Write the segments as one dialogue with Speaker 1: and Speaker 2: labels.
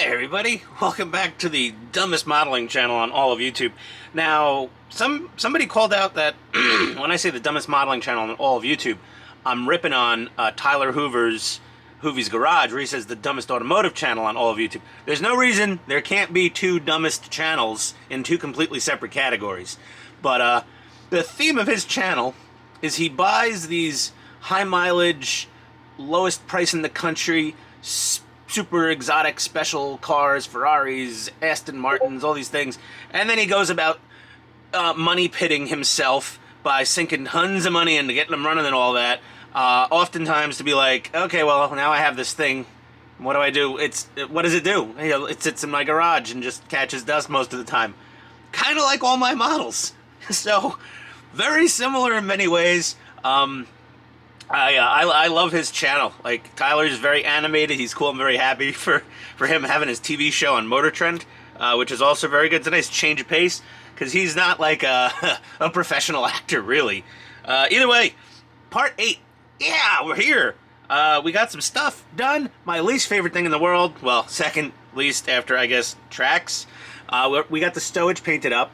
Speaker 1: everybody, welcome back to the dumbest modeling channel on all of YouTube. Now, somebody called out that when I say the dumbest modeling channel on all of YouTube, I'm ripping on Tyler Hoover's Garage, where he says the dumbest automotive channel on all of YouTube. There's no reason there can't be two dumbest channels in two completely separate categories. But the theme of his channel is he buys these high mileage, lowest price in the country, super exotic special cars, Ferraris, Aston Martins, all these things, and then he goes about money pitting himself by sinking tons of money into getting them running and all that. Oftentimes to be like, okay, well, now I have this thing. What do I do? What does it do? It sits in my garage and just catches dust most of the time. Kind of like all my models. So, very similar in many ways. I love his channel. Like, Tyler's very animated. He's cool. I'm very happy for him having his TV show on Motor Trend, which is also very good. It's a nice change of pace, because he's not like a professional actor, really. Either way, part 8. Yeah, we're here. We got some stuff done. My least favorite thing in the world, well, second least after, I guess, tracks. We got the stowage painted up.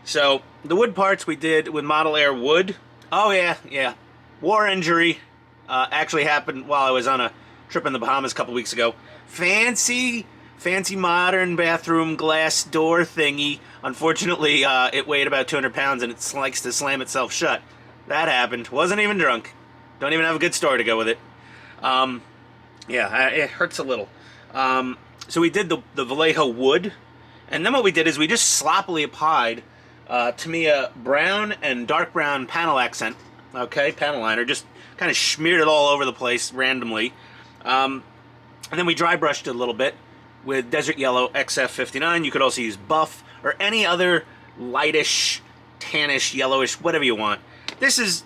Speaker 1: So, the wood parts we did with Model Air wood. Oh, yeah. War injury actually happened while I was on a trip in the Bahamas a couple weeks ago. Fancy modern bathroom glass door thingy. Unfortunately, it weighed about 200 pounds and it likes to slam itself shut. That happened. Wasn't even drunk. Don't even have a good story to go with it. Yeah, it hurts a little. So we did the Vallejo wood, and then what we did is we just sloppily applied Tamiya brown and dark brown panel accent. Okay, panel liner, just kind of smeared it all over the place randomly. And then we dry brushed it a little bit with Desert Yellow XF59. You could also use buff or any other lightish, tannish, yellowish, whatever you want. This is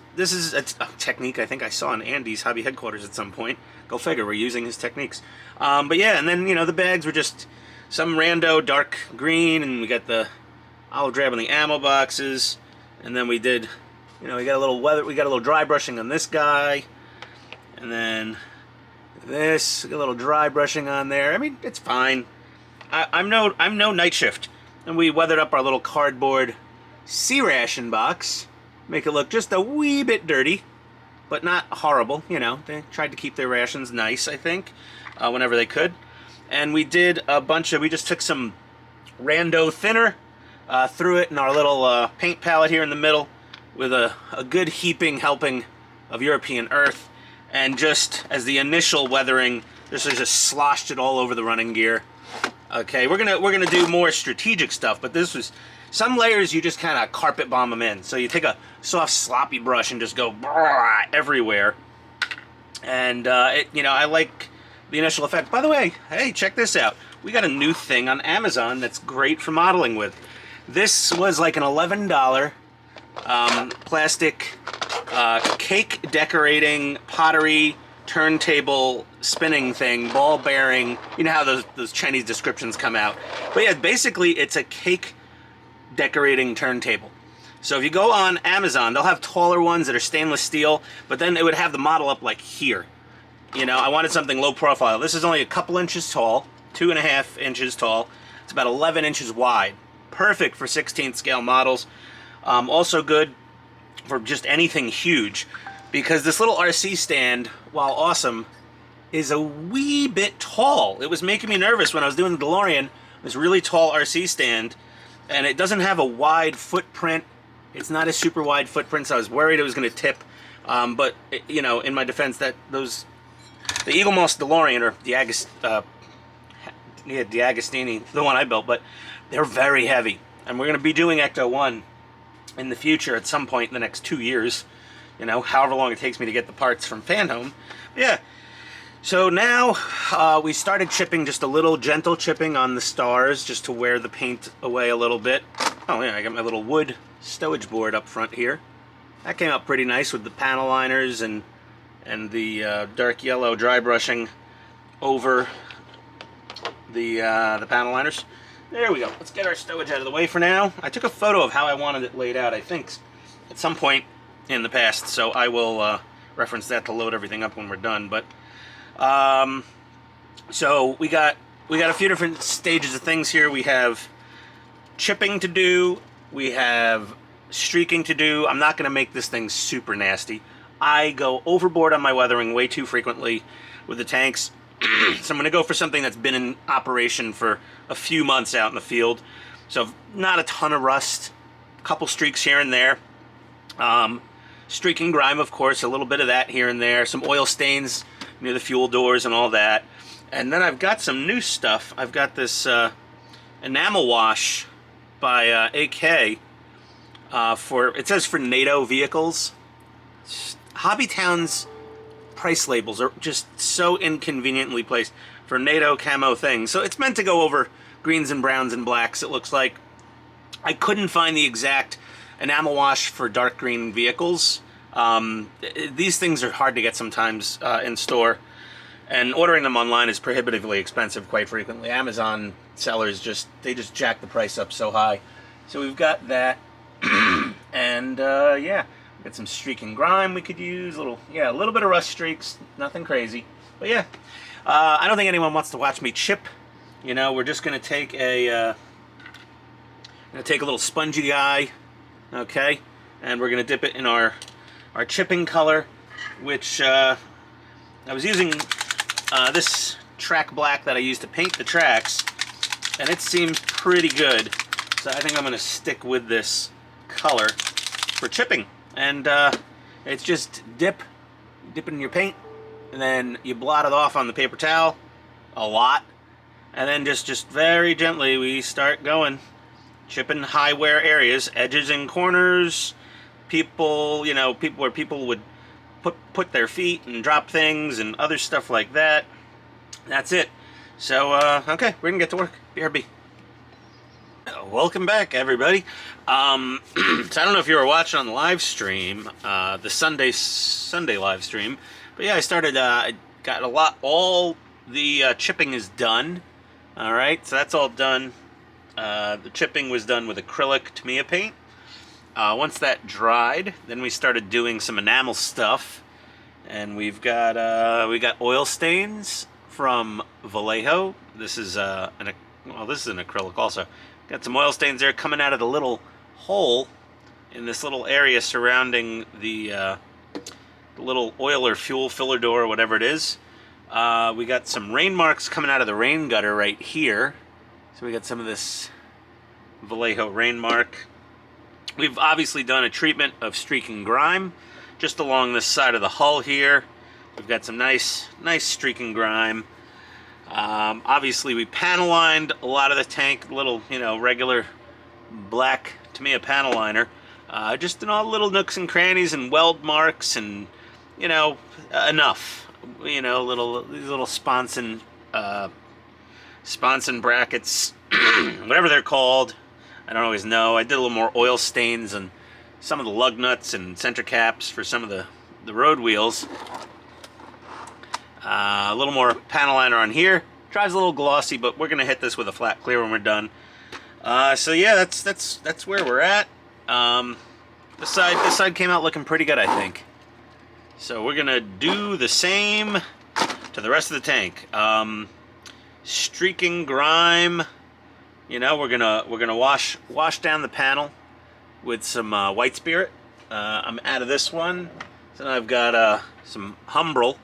Speaker 1: a technique I think I saw in Andy's hobby headquarters at some point. Go figure, we're using his techniques. But yeah, and then, the bags were just some rando dark green, and we got the olive drab on the ammo boxes, and then we did, we got a little dry brushing on this guy, and then this, we got a little dry brushing on there. I mean, it's fine. I'm no night shift, and we weathered up our little cardboard sea ration box. Make it look just a wee bit dirty, but not horrible, They tried to keep their rations nice, I think, whenever they could. And we did we just took some rando thinner, threw it in our little paint palette here in the middle with a good heaping helping of European earth. And just as the initial weathering, just sloshed it all over the running gear. Okay, we're gonna do more strategic stuff, but this was... Some layers you just kind of carpet bomb them in. So you take a soft sloppy brush and just go everywhere. And, I like the initial effect. By the way, hey, check this out. We got a new thing on Amazon that's great for modeling with. This was like an $11 plastic cake decorating pottery turntable spinning thing, ball bearing. You know how those Chinese descriptions come out. But yeah, basically it's a cake decorating turntable. So if you go on Amazon, they'll have taller ones that are stainless steel, but then it would have the model up like here. I wanted something low profile. This is only a couple inches tall, 2.5 inches tall. It's about 11 inches wide. Perfect for 16th scale models. Also good for just anything huge, because this little RC stand, while awesome, is a wee bit tall. It was making me nervous when I was doing the DeLorean. This really tall RC stand, and it doesn't have a wide footprint. It's not a super wide footprint, so I was worried it was going to tip. But, in my defense, the Eagle Moss DeLorean, or D'Agostini, the one I built, but they're very heavy. And we're going to be doing Ecto 1 in the future at some point in the next 2 years. However long it takes me to get the parts from Fanhome. Yeah. So now we started chipping, just a little gentle chipping on the stars, just to wear the paint away a little bit. Oh yeah, I got my little wood stowage board up front here. That came out pretty nice with the panel liners and the dark yellow dry brushing over the panel liners. There we go. Let's get our stowage out of the way for now. I took a photo of how I wanted it laid out, I think, at some point in the past, so I will reference that to load everything up when we're done. But so we got we got a few different stages of things here. We have chipping to do. We have streaking to do. I'm not going to make this thing super nasty. I go overboard on my weathering way too frequently with the tanks. So I'm going to go for something that's been in operation for a few months out in the field. So not a ton of rust, a couple streaks here and there. Streaking grime, of course, a little bit of that here and there. Some oil stains near the fuel doors and all that. And then I've got some new stuff. I've got this enamel wash by AK it says for NATO vehicles. Hobbytown's price labels are just so inconveniently placed for NATO camo things. So it's meant to go over greens and browns and blacks, it looks like. I couldn't find the exact enamel wash for dark green vehicles. These things are hard to get sometimes in store, and ordering them online is prohibitively expensive quite frequently. Amazon sellers just jack the price up so high. So we've got that. And yeah, we've got some streaking grime we could use, a little bit of rust streaks, nothing crazy. But yeah, I don't think anyone wants to watch me chip. You know, we're just gonna take a little spongy guy, okay, and we're gonna dip it in our chipping color, which I was using this track black that I used to paint the tracks, and it seems pretty good. So I think I'm gonna stick with this color for chipping. And it's just dip it in your paint, and then you blot it off on the paper towel a lot, and then just very gently we start going, chipping high wear areas, edges and corners, people where people would put their feet and drop things and other stuff like that. That's it. So okay, we're gonna get to work. BRB. Welcome back, everybody. So I don't know if you were watching on the live stream, the Sunday live stream, but yeah, I started. Got all the chipping is done. All right, so that's all done. The chipping was done with acrylic Tamiya paint. Once that dried, then we started doing some enamel stuff, and we got oil stains from Vallejo. This is an acrylic also. Got some oil stains there coming out of the little hole in this little area surrounding the little oil or fuel filler door or whatever it is. We got some rain marks coming out of the rain gutter right here. So we got some of this Vallejo rain mark. We've obviously done a treatment of streaking grime just along this side of the hull here. We've got some nice streaking grime. Obviously we panel lined a lot of the tank, little, regular black Tamiya panel liner, just in all the little nooks and crannies and weld marks and, enough, these little sponson brackets, whatever they're called, I don't always know. I did a little more oil stains on some of the lug nuts and center caps for some of the road wheels. A little more panel liner on here. Drives a little glossy, but we're gonna hit this with a flat clear when we're done. So yeah, that's where we're at. This side came out looking pretty good, I think. So we're gonna do the same to the rest of the tank. Streaking grime. We're gonna wash down the panel with some white spirit. I'm out of this one, so now I've got some Humbrol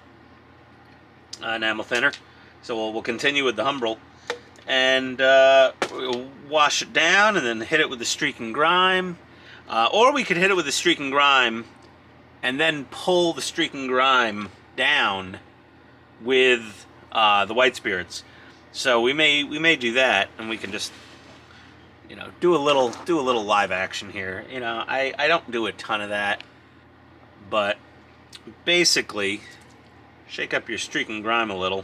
Speaker 1: enamel thinner. So we'll continue with the Humbrol, and we'll wash it down and then hit it with the streaking grime. Or we could hit it with the streaking grime and then pull the streaking grime down with the white spirits. So we may do that, and we can just do a little live action here. I don't do a ton of that, but basically shake up your streaking grime a little,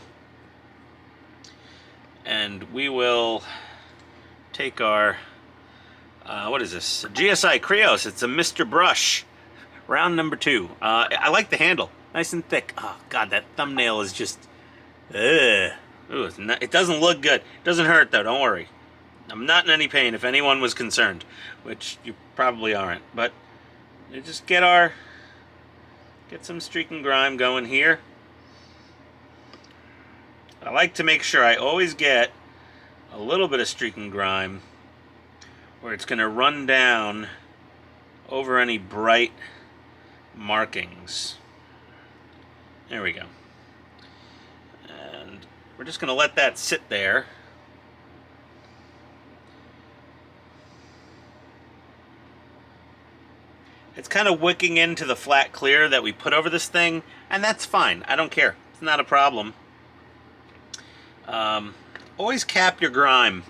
Speaker 1: and we will take our what is this? GSI Krios. It's a Mr. Brush, round number 2. I like the handle, nice and thick. Oh God, that thumbnail is just, ugh. Ooh, it doesn't look good. It doesn't hurt though. Don't worry. I'm not in any pain. If anyone was concerned, which you probably aren't, but you just get some streaking grime going here. I like to make sure I always get a little bit of streak and grime where it's going to run down over any bright markings. There we go. And we're just going to let that sit there. It's kind of wicking into the flat clear that we put over this thing, and that's fine. I don't care. It's not a problem. Always cap your grime.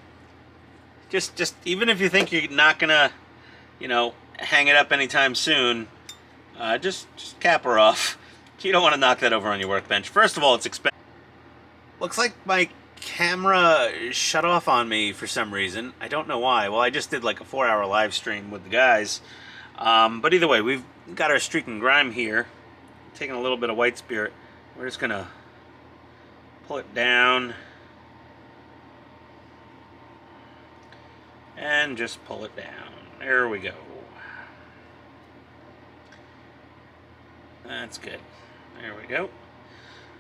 Speaker 1: Just even if you think you're not gonna, hang it up anytime soon, just cap her off. You don't want to knock that over on your workbench. First of all, it's expensive. Looks like my camera shut off on me for some reason. I don't know why. Well, I just did like a 4-hour live stream with the guys. But either way, we've got our streak and grime here. Taking a little bit of white spirit. We're just gonna pull it down. And just pull it down. There we go. That's good. There we go.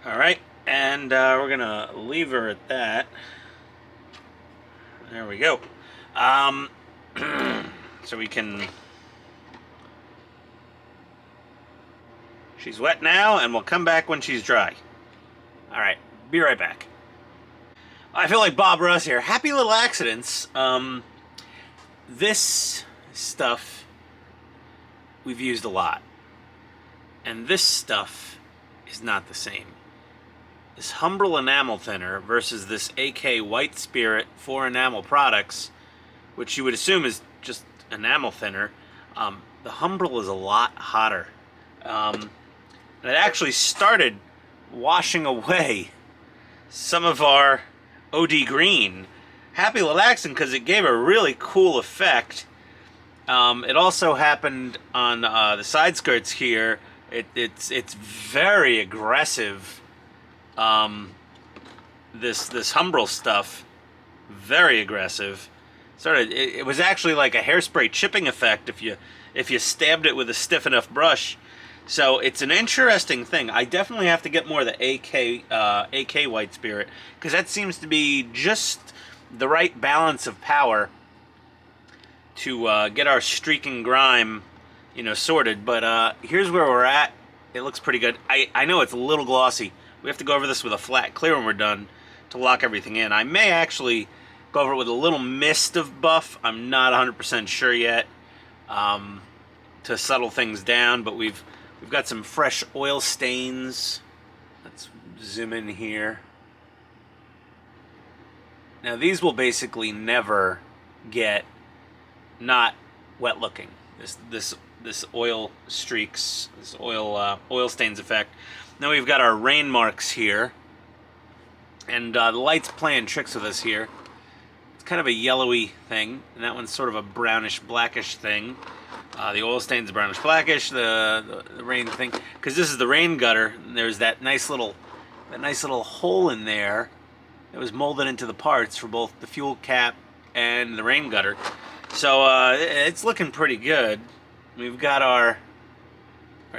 Speaker 1: Alright, and we're gonna leave her at that. There we go. So we can... She's wet now, and we'll come back when she's dry. Alright, be right back. I feel like Bob Ross here. Happy little accidents. This stuff we've used a lot. And this stuff is not the same. This Humbrol enamel thinner versus this AK White Spirit for enamel products, which you would assume is just enamel thinner, the Humbrol is a lot hotter. And it actually started washing away some of our OD green. Happy little accident because it gave a really cool effect. It also happened on the side skirts here. It's very aggressive. This Humbrol stuff, very aggressive. It was actually like a hairspray chipping effect if you stabbed it with a stiff enough brush. So it's an interesting thing. I definitely have to get more of the AK White Spirit because that seems to be just the right balance of power to get our streak and grime, sorted. But here's where we're at. It looks pretty good. I know it's a little glossy. We have to go over this with a flat clear when we're done to lock everything in. I may actually go over it with a little mist of buff. I'm not 100% sure yet to settle things down, but we've got some fresh oil stains. Let's zoom in here. Now these will basically never get not wet looking. This oil streaks, this oil stains effect. Now we've got our rain marks here, and the light's playing tricks with us here. It's kind of a yellowy thing, and that one's sort of a brownish blackish thing. The oil stain's brownish blackish. The rain thing, because this is the rain gutter. And there's that nice little hole in there that was molded into the parts for both the fuel cap and the rain gutter. So it's looking pretty good. We've got our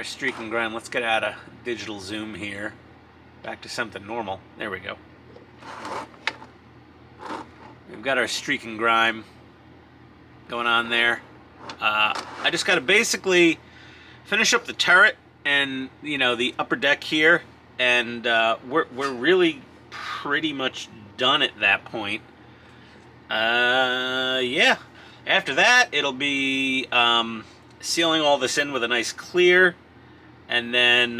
Speaker 1: streak and grime. Let's get out of digital zoom here. Back to something normal. There we go. We've got our streak and grime going on there. I just got to basically finish up the turret and the upper deck here, and we're really pretty much done at that point. Yeah. After that, it'll be sealing all this in with a nice clear, and then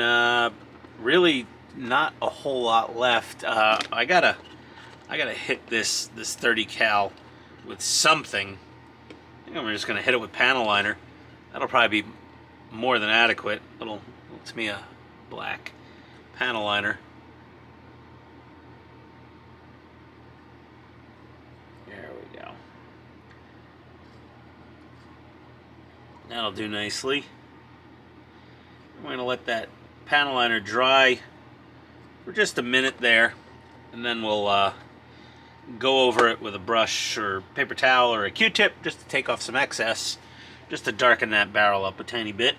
Speaker 1: really not a whole lot left. I gotta hit this 30 cal with something. I think I'm just gonna hit it with panel liner. That'll probably be more than adequate. It's me a black panel liner. There we go. That'll do nicely. I'm going to let that panel liner dry for just a minute there, and then we'll go over it with a brush or paper towel or a Q-tip just to take off some excess, just to darken that barrel up a tiny bit.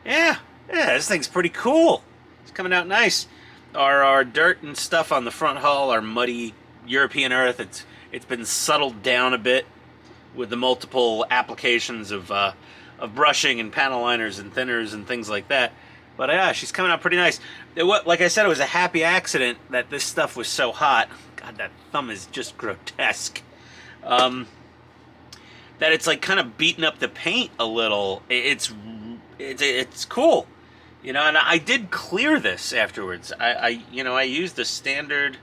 Speaker 1: Yeah, this thing's pretty cool. It's coming out nice. our dirt and stuff on the front hull, our muddy European earth, it's been settled down a bit with the multiple applications of brushing and panel liners and thinners and things like that. But yeah, she's coming out pretty nice. Like I said, it was a happy accident that this stuff was so hot. God, that thumb is just grotesque. That it's like kind of beating up the paint a little. It's cool, you know. And I did clear this afterwards. I used the standard.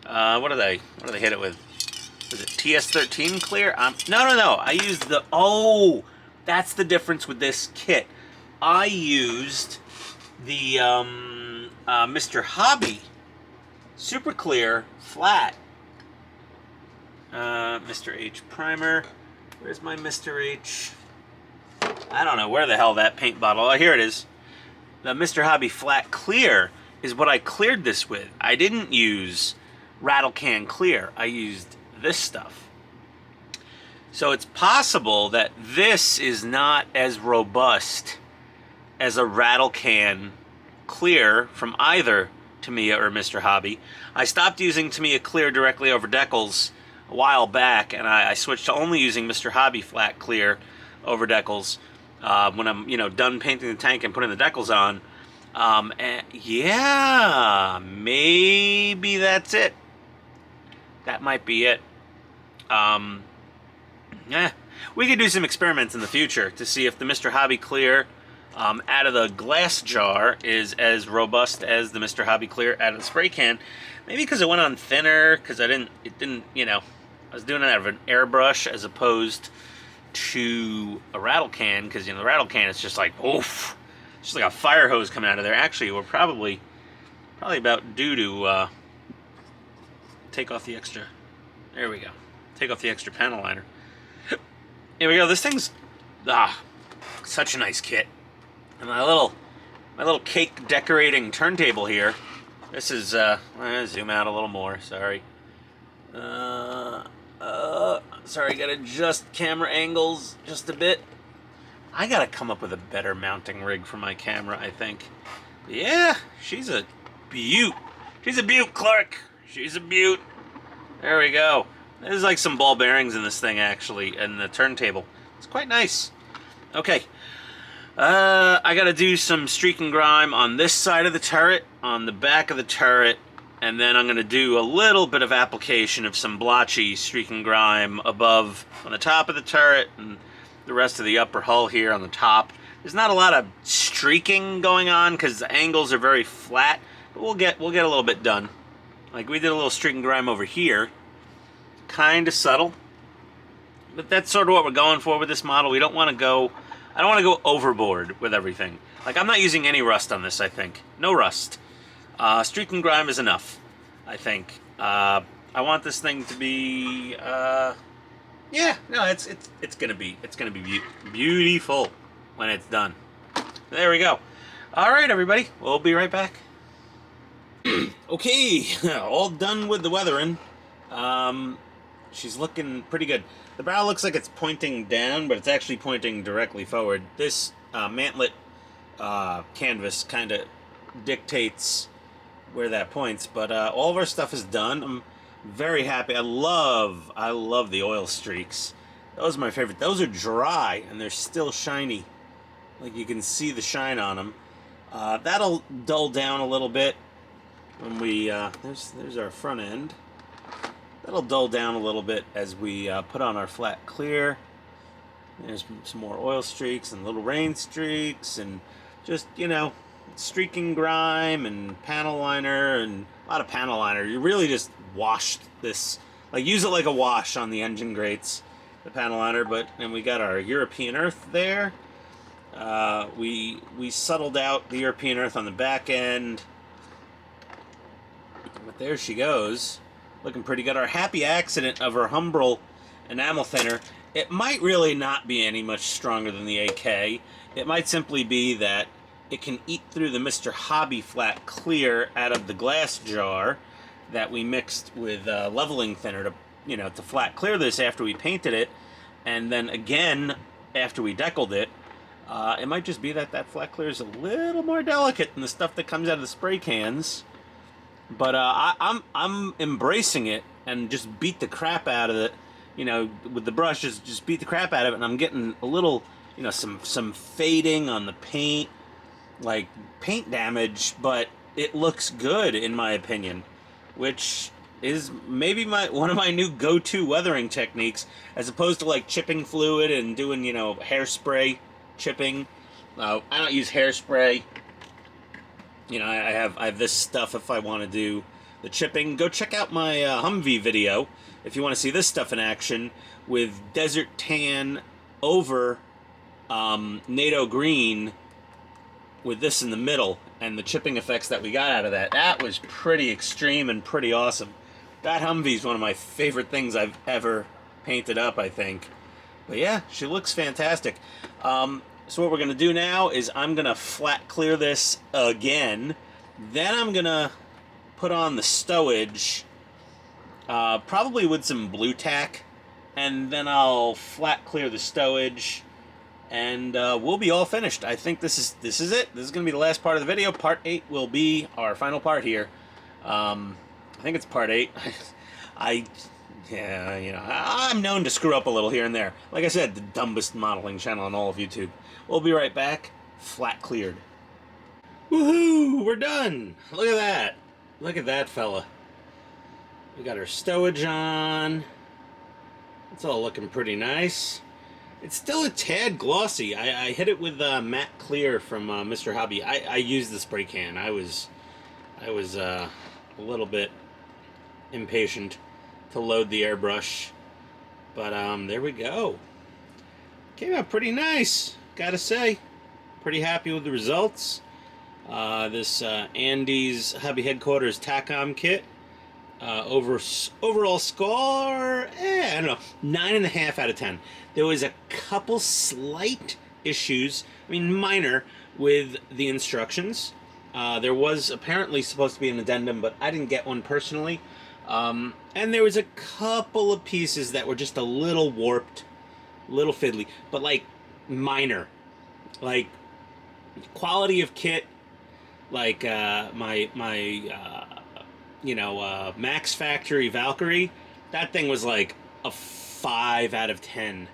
Speaker 1: What do they hit it with? Was it TS13 clear? No. I used the. Oh, that's the difference with this kit. I used the Mr. Hobby Super Clear Flat. Mr. H primer. Where's my Mr. H? I don't know where the hell that paint bottle. Oh, here it is. The Mr. Hobby Flat Clear is what I cleared this with. I didn't use Rattle Can Clear. I used this stuff. So it's possible that this is not as robust as a Rattle Can Clear from either Tamiya or Mr. Hobby. I stopped using Tamiya Clear directly over decals a while back, and I switched to only using Mr. Hobby Flat Clear over decals when I'm, done painting the tank and putting the decals on. And yeah, maybe that's it. That might be it. Yeah, we could do some experiments in the future to see if the Mr. Hobby Clear out of the glass jar is as robust as the Mr. Hobby Clear out of the spray can. Maybe because it went on thinner, because I was doing it out of an airbrush as opposed to a rattle can, because, the rattle can is just like, oof, it's just like a fire hose coming out of there. Actually, we're probably about due to take off the extra, there we go, take off the extra panel liner. Here we go. This thing's such a nice kit. And my little cake decorating turntable here. This is zoom out a little more. Sorry. Sorry. Gotta adjust camera angles just a bit. I gotta come up with a better mounting rig for my camera, I think. But yeah, she's a beaut. She's a beaut, Clark. She's a beaut. There we go. There's like some ball bearings in this thing, actually, and the turntable. It's quite nice. Okay. I gotta do some streak and grime on this side of the turret, on the back of the turret, and then I'm gonna do a little bit of application of some blotchy streak and grime above on the top of the turret and the rest of the upper hull here on the top. There's not a lot of streaking going on because the angles are very flat, but we'll get a little bit done. Like we did a little streak and grime over here. Kind of subtle, but that's sort of what we're going for with this model. I don't want to go overboard with everything. Like, I'm not using any rust on this, I think. No rust. Streak and grime is enough, I think. I want this thing to be, yeah, no, it's gonna be beautiful when it's done. There we go. All right, everybody, we'll be right back. Okay, all done with the weathering. She's looking pretty good. The bow looks like it's pointing down, but it's actually pointing directly forward. This mantlet canvas kind of dictates where that points, but all of our stuff is done. I'm very happy. I love the oil streaks. Those are my favorite. Those are dry, and they're still shiny. Like, you can see the shine on them. That'll dull down a little bit when we... there's our front end. That'll dull down a little bit as we put on our flat clear. There's some more oil streaks and little rain streaks and just, streaking grime and panel liner and a lot of panel liner. You really just washed this, like use it like a wash on the engine grates, the panel liner. And we got our European earth there. We settled out the European earth on the back end. But there she goes. Looking pretty good. Our happy accident of our Humbrol enamel thinner, it might really not be any much stronger than the AK. It might simply be that it can eat through the Mr. Hobby Flat Clear out of the glass jar that we mixed with leveling thinner to flat clear this after we painted it, and then again after we deckled it. It might just be that flat clear is a little more delicate than the stuff that comes out of the spray cans. But I'm embracing it and just beat the crap out of it. You know, with the brush, just beat the crap out of it, and I'm getting a little, you know, some fading on the paint, like paint damage, but it looks good in my opinion, which is maybe one of my new go-to weathering techniques, as opposed to like chipping fluid and doing, you know, hairspray chipping. I don't use hairspray. You know, I have this stuff if I want to do the chipping. Go check out my Humvee video if you want to see this stuff in action with desert tan over NATO green with this in the middle and the chipping effects that we got out of that. That was pretty extreme and pretty awesome. That Humvee is one of my favorite things I've ever painted up, I think. But yeah, she looks fantastic. So what we're going to do now is I'm going to flat clear this again. Then I'm going to put on the stowage, probably with some blue tack. And then I'll flat clear the stowage. And we'll be all finished. I think this is it. This is going to be the last part of the video. Part 8 will be our final part here. I think it's part 8. Yeah, you know, I'm known to screw up a little here and there. Like I said, the dumbest modeling channel on all of YouTube. We'll be right back. Flat cleared. Woohoo! We're done! Look at that. Look at that fella. We got our stowage on. It's all looking pretty nice. It's still a tad glossy. I hit it with matte clear from Mr. Hobby. I used the spray can. I was a little bit impatient to load the airbrush, but there we go. Came out pretty nice, gotta say. Pretty happy with the results. This Andy's Hobby Headquarters Takom kit. Overall score, I don't know, 9.5 out of 10. There was a couple slight issues, I mean minor, with the instructions. There was apparently supposed to be an addendum, but I didn't get one personally. And there was a couple of pieces that were just a little warped, little fiddly, but like minor. Like quality of kit, like my Max Factory Valkyrie, that thing was like a 5 out of 10.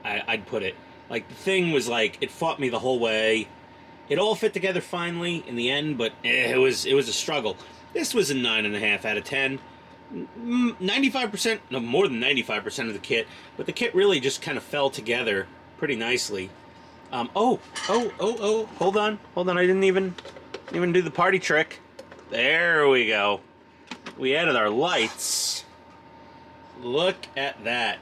Speaker 1: I'd put it. Like the thing was like, it fought me the whole way. It all fit together finally in the end, but it was a struggle. This was a 9.5 out of 10. 95%, no, more than 95% of the kit, but the kit really just kind of fell together pretty nicely. Hold on, I didn't even do the party trick. There we go. We added our lights. Look at that.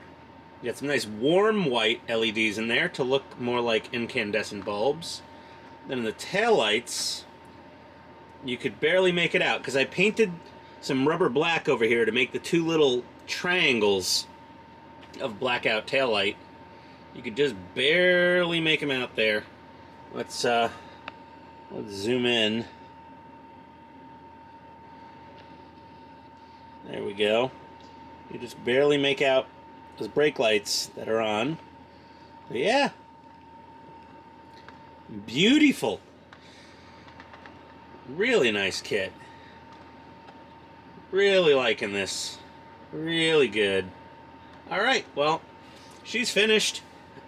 Speaker 1: We got some nice warm white LEDs in there to look more like incandescent bulbs. Then in the taillights, you could barely make it out because I painted some rubber black over here to make the two little triangles of blackout taillight. You could just barely make them out there. Let's zoom in. There we go. You just barely make out those brake lights that are on. But yeah. Beautiful. Really nice kit. Really liking this. Really good. Alright, well, she's finished.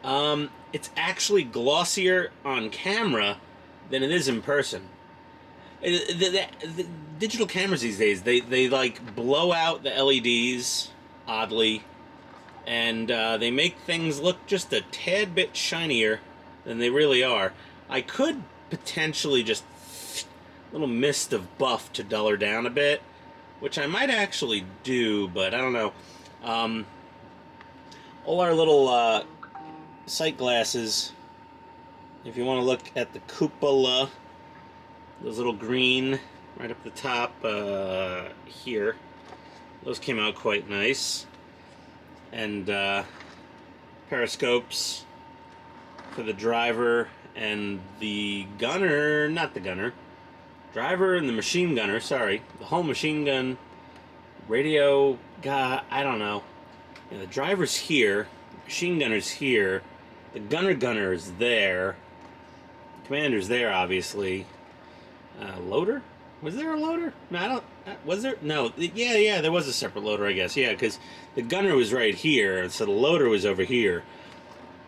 Speaker 1: It's actually glossier on camera than it is in person. The digital cameras these days, they like blow out the LEDs, oddly, and they make things look just a tad bit shinier than they really are. I could potentially just a little mist of buff to dull her down a bit, which I might actually do, but I don't know. All our little sight glasses, if you want to look at the cupola, those little green right up the top here, those came out quite nice. And periscopes for the driver and the gunner, not the gunner, driver and the machine gunner, sorry, the whole machine gun, radio guy, I don't know. Yeah, the driver's here, the machine gunner's here, the gunner is there, the commander's there, obviously. Loader? Was there a loader? No, Was there? No. Yeah, there was a separate loader, I guess. Yeah, because the gunner was right here, so the loader was over here.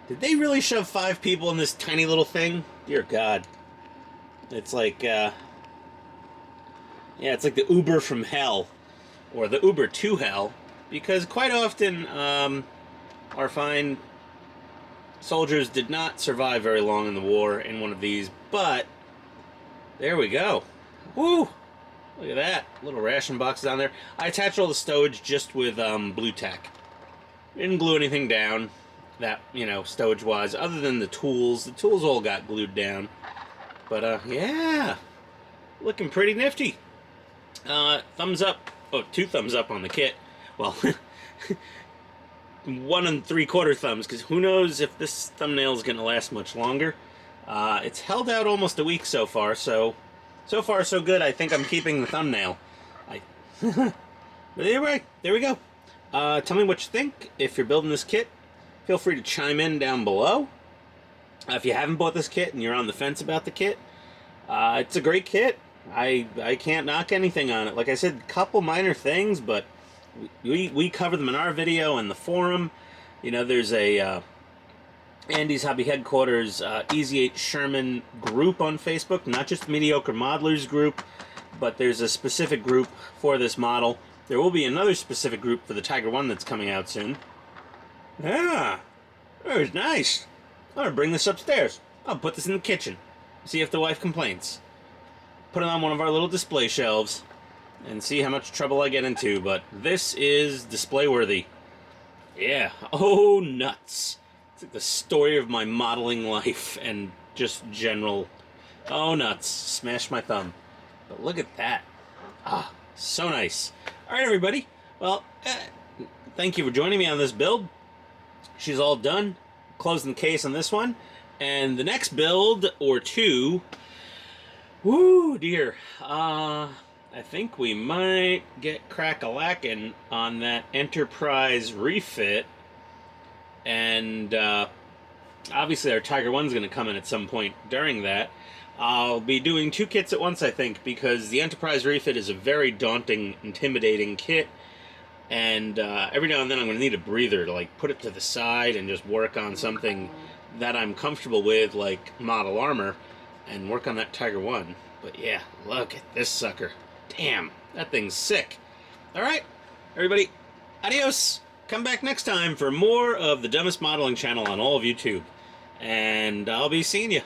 Speaker 1: Did they really shove 5 people in this tiny little thing? Dear God. It's like, yeah, it's like the Uber from hell. Or the Uber to hell. Because quite often, our fine soldiers did not survive very long in the war in one of these, but there we go. Woo! Look at that. Little ration boxes on there. I attached all the stowage just with blue tack. Didn't glue anything down that, stowage-wise, other than the tools. The tools all got glued down. But, yeah. Looking pretty nifty. Thumbs up. Oh, 2 thumbs up on the kit. Well, 1 3/4 thumbs, because who knows if this thumbnail is going to last much longer. It's held out almost a week so far, so far so good. I think I'm keeping the thumbnail. But anyway, there we go. Tell me what you think. If you're building this kit, feel free to chime in down below. If you haven't bought this kit and you're on the fence about the kit, it's a great kit. I can't knock anything on it. Like I said, a couple minor things, but we cover them in our video and the forum. There's a Andy's Hobby Headquarters Easy 8 Sherman group on Facebook, not just the Mediocre Modelers group, but there's a specific group for this model. There will be another specific group for the Tiger 1 that's coming out soon. Yeah, that was nice. I'm going to bring this upstairs. I'll put this in the kitchen. See if the wife complains. Put it on one of our little display shelves and see how much trouble I get into, but this is display worthy. Yeah. Oh, nuts. It's like the story of my modeling life and just general. Oh, nuts. Smashed my thumb. But look at that. Ah, so nice. All right, everybody. Well, thank you for joining me on this build. She's all done. Closing the case on this one. And the next build, or 2... Woo, dear. I think we might get crack-a-lackin' on that Enterprise refit. And, obviously our Tiger 1's going to come in at some point during that. I'll be doing 2 kits at once, I think, because the Enterprise refit is a very daunting, intimidating kit. And, every now and then I'm going to need a breather to, put it to the side and just work on something that I'm comfortable with, like model armor, and work on that Tiger 1. But yeah, look at this sucker. Damn, that thing's sick. Alright, everybody, adios. Come back next time for more of the dumbest modeling channel on all of YouTube. And I'll be seeing you.